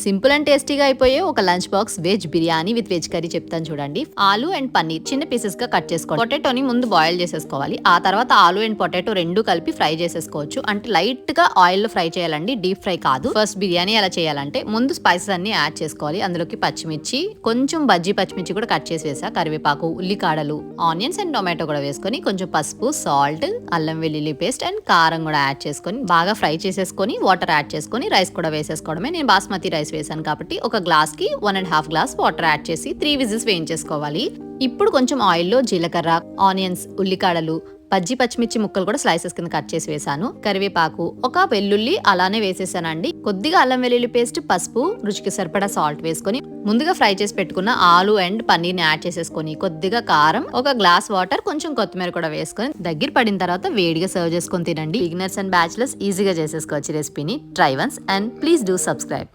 Simple and టేస్టీగా అయిపోయే ఒక lunch box veg biryani with veg curry చెప్తాను చూడండి. ఆలు అండ్ పన్నీర్ చిన్న పీసెస్ గా కట్ చేసుకోవాలి. పొటాటోని ముందు బాయిల్ చేసేసుకోవాలి. ఆ తర్వాత ఆలు అండ్ పొటాటో రెండు కలిపి ఫ్రై చేసేసుకోవచ్చు. అంటే లైట్ గా ఆయిల్ లో ఫ్రై చేయాలండి, డీప్ ఫ్రై కాదు. ఫస్ట్ బిర్యానీ ఎలా చేయాలంటే ముందు స్పైసెస్ అన్ని యాడ్ చేసుకోవాలి. అందులోకి పచ్చిమిర్చి, కొంచెం బజ్జీ పచ్చిమిర్చి కూడా కట్ చేసి వేసా, కరివేపాకు, ఉల్లికాడలు, ఆనియన్స్ అండ్ టొమాటో కూడా వేసుకొని కొంచెం పసుపు, సాల్ట్, అల్లం వెల్లుల్లి పేస్ట్ అండ్ కారం కూడా యాడ్ చేసుకొని బాగా ఫ్రై చేసేసుకొని వాటర్ యాడ్ చేసుకొని రైస్ కూడా వేసేసుకోవడమే. నేను బాస్మతి రైస్ వేసాను కాబట్టి ఒక గ్లాస్ కి 1.5 గ్లాస్ వాటర్ యాడ్ చేసి 3 విజిల్స్ వేయించేసుకోవాలి. ఇప్పుడు కొంచెం ఆయిల్లో జీలకర్ర, ఆనియన్స్, ఉల్లికాడలు, పజ్జి పచ్చిమిర్చి ముక్కలు కూడా స్లైసెస్ కింద కట్ చేసి వేసాను, కరివేపాకు, ఒక వెల్లుల్లి అలానే వేసేసానండి. కొద్దిగా అల్లం వెల్లుల్లి పేస్ట్, పసుపు, రుచికి సరిపడా సాల్ట్ వేసుకొని ముందుగా ఫ్రై చేసి పెట్టుకున్న ఆలు అండ్ పన్నీర్ ని యాడ్ చేసేసుకొని కొద్దిగా కారం, ఒక గ్లాస్ వాటర్, కొంచెం కొత్తిమీర కూడా వేసుకొని దగ్గర పడిన తర్వాత వేడిగా సర్వ్ చేసుకొని తినండి. బిగినర్స్ అండ్ బ్యాచిలర్స్ ఈజీగా చేసేసుకోవచ్చు రెసిపీని. Try once and please do subscribe.